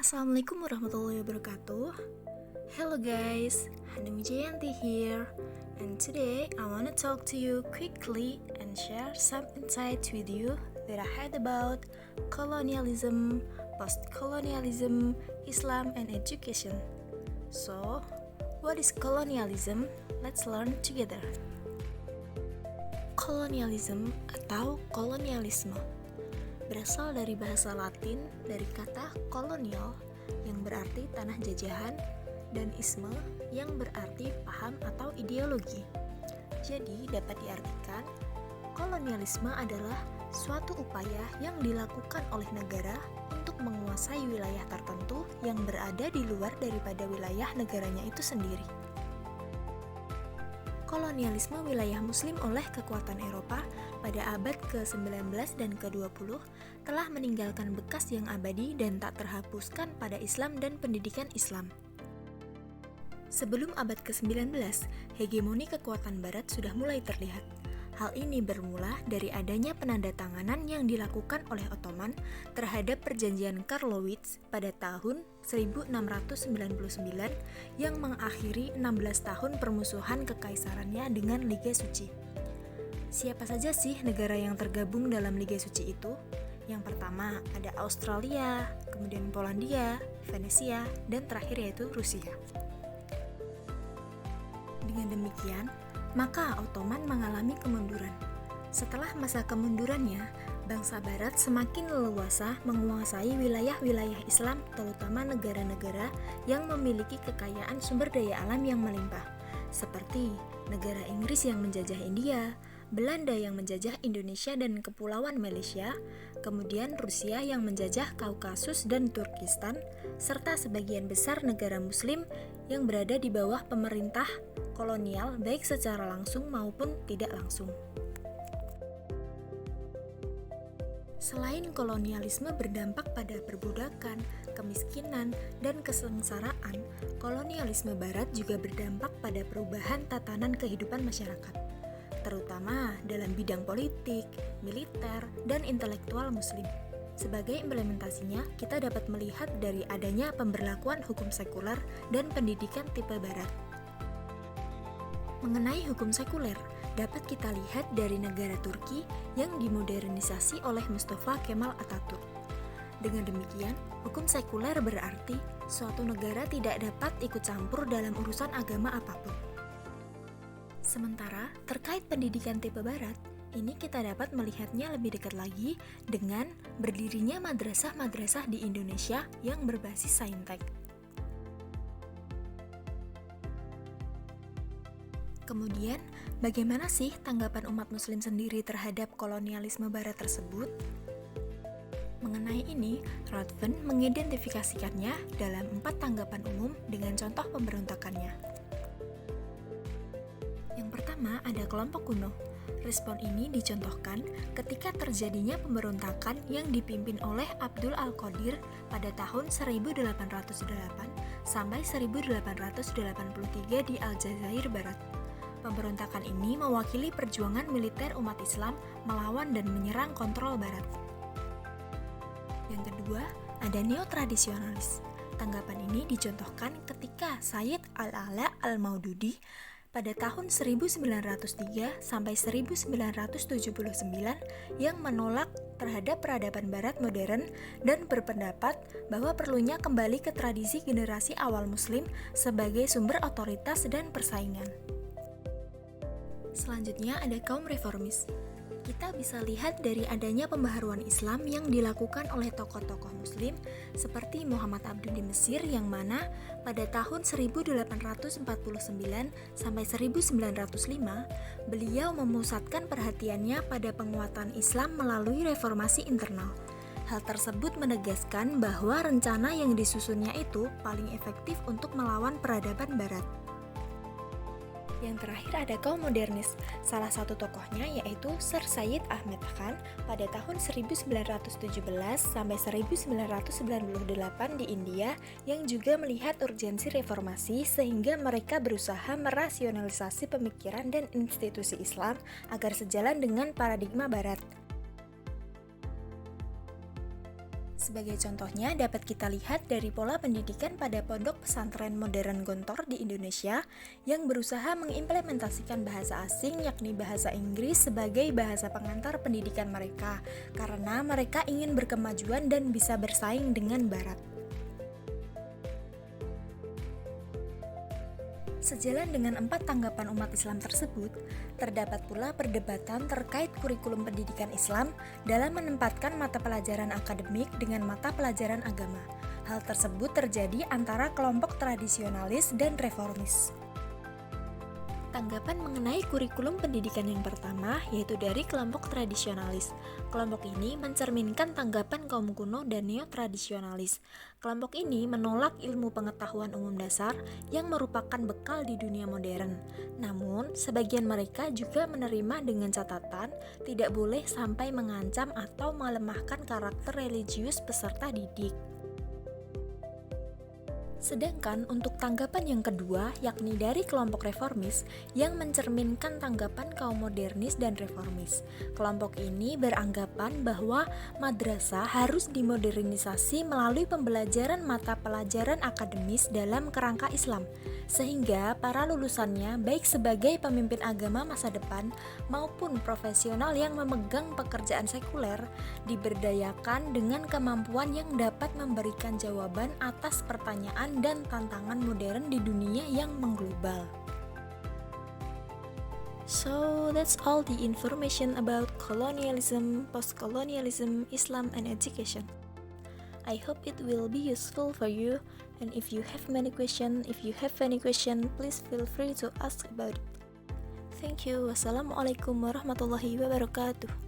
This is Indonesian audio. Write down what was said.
Assalamualaikum warahmatullahi wabarakatuh. Hello guys, Hanum Jayanti here. And today I want to talk to you quickly and share some insights with you that I had about colonialism, post-colonialism, Islam, and education. So, what is colonialism? Let's learn together. Kolonialisme atau kolonialisme berasal dari bahasa Latin dari kata kolonial yang berarti tanah jajahan dan isme yang berarti paham atau ideologi. Jadi dapat diartikan kolonialisme adalah suatu upaya yang dilakukan oleh negara untuk menguasai wilayah tertentu yang berada di luar daripada wilayah negaranya itu sendiri. Kolonialisme wilayah Muslim oleh kekuatan Eropa pada abad ke-19 dan ke-20 telah meninggalkan bekas yang abadi dan tak terhapuskan pada Islam dan pendidikan Islam. Sebelum abad ke-19, hegemoni kekuatan Barat sudah mulai terlihat. Hal ini bermula dari adanya penandatanganan yang dilakukan oleh Ottoman terhadap perjanjian Karlowitz pada tahun 1699 yang mengakhiri 16 tahun permusuhan kekaisarannya dengan Liga Suci. Siapa saja sih negara yang tergabung dalam Liga Suci itu? Yang pertama ada Australia, kemudian Polandia, Venesia, dan terakhir yaitu Rusia. Dengan demikian, maka Ottoman mengalami kemunduran. Setelah masa kemundurannya, bangsa Barat semakin leluasa menguasai wilayah-wilayah Islam, terutama negara-negara yang memiliki kekayaan sumber daya alam yang melimpah, seperti negara Inggris yang menjajah India, Belanda yang menjajah Indonesia dan Kepulauan Malaysia, kemudian Rusia yang menjajah Kaukasus dan Turkistan, serta sebagian besar negara Muslim yang berada di bawah pemerintah kolonial baik secara langsung maupun tidak langsung. Selain kolonialisme berdampak pada perbudakan, kemiskinan, dan kesengsaraan, kolonialisme Barat juga berdampak pada perubahan tatanan kehidupan masyarakat, terutama dalam bidang politik, militer, dan intelektual Muslim. Sebagai implementasinya, kita dapat melihat dari adanya pemberlakuan hukum sekuler dan pendidikan tipe Barat. Mengenai hukum sekuler, dapat kita lihat dari negara Turki yang dimodernisasi oleh Mustafa Kemal Atatürk. Dengan demikian, hukum sekuler berarti suatu negara tidak dapat ikut campur dalam urusan agama apapun. Sementara, terkait pendidikan tipe Barat, ini kita dapat melihatnya lebih dekat lagi dengan berdirinya madrasah-madrasah di Indonesia yang berbasis saintek. Kemudian, bagaimana sih tanggapan umat Muslim sendiri terhadap kolonialisme Barat tersebut? Mengenai ini, Rothman mengidentifikasikannya dalam 4 tanggapan umum dengan contoh pemberontakannya. Yang pertama ada kelompok kuno. Respon ini dicontohkan ketika terjadinya pemberontakan yang dipimpin oleh Abdul Al-Qadir pada tahun 1808 sampai 1883 di Aljazair Barat. Pemberontakan ini mewakili perjuangan militer umat Islam melawan dan menyerang kontrol Barat. Yang kedua, ada neo-tradisionalis. Tanggapan ini dicontohkan ketika Sayyid Al-A'la Al-Maududi pada tahun 1903 sampai 1979 yang menolak terhadap peradaban Barat modern dan berpendapat bahwa perlunya kembali ke tradisi generasi awal Muslim sebagai sumber otoritas dan persaingan. Selanjutnya ada kaum reformis. Kita bisa lihat dari adanya pembaharuan Islam yang dilakukan oleh tokoh-tokoh Muslim seperti Muhammad Abduh di Mesir yang mana pada tahun 1849 sampai 1905 beliau memusatkan perhatiannya pada penguatan Islam melalui reformasi internal. Hal tersebut menegaskan bahwa rencana yang disusunnya itu paling efektif untuk melawan peradaban Barat. Yang terakhir ada kaum modernis. Salah satu tokohnya yaitu Sir Syed Ahmad Khan pada tahun 1917 sampai 1998 di India yang juga melihat urgensi reformasi sehingga mereka berusaha merasionalisasi pemikiran dan institusi Islam agar sejalan dengan paradigma Barat. Sebagai contohnya, dapat kita lihat dari pola pendidikan pada pondok pesantren modern Gontor di Indonesia yang berusaha mengimplementasikan bahasa asing yakni bahasa Inggris sebagai bahasa pengantar pendidikan mereka karena mereka ingin berkemajuan dan bisa bersaing dengan Barat. Sejalan dengan 4 tanggapan umat Islam tersebut, terdapat pula perdebatan terkait kurikulum pendidikan Islam dalam menempatkan mata pelajaran akademik dengan mata pelajaran agama. Hal tersebut terjadi antara kelompok tradisionalis dan reformis. Tanggapan mengenai kurikulum pendidikan yang pertama yaitu dari kelompok tradisionalis. Kelompok ini mencerminkan tanggapan kaum kuno dan neo-tradisionalis. Kelompok ini menolak ilmu pengetahuan umum dasar yang merupakan bekal di dunia modern. Namun, sebagian mereka juga menerima dengan catatan tidak boleh sampai mengancam atau melemahkan karakter religius peserta didik. Sedangkan untuk tanggapan yang kedua, yakni dari kelompok reformis yang mencerminkan tanggapan kaum modernis dan reformis. Kelompok ini beranggapan bahwa madrasah harus dimodernisasi melalui pembelajaran mata pelajaran akademis dalam kerangka Islam, sehingga para lulusannya baik sebagai pemimpin agama masa depan maupun profesional yang memegang pekerjaan sekuler diberdayakan dengan kemampuan yang dapat memberikan jawaban atas pertanyaan dan tantangan modern di dunia yang mengglobal. So that's all the information about colonialism, post-colonialism, Islam, and education. I hope it will be useful for you, and if you have any question, please feel free to ask about it. Thank you. Wassalamualaikum warahmatullahi wabarakatuh.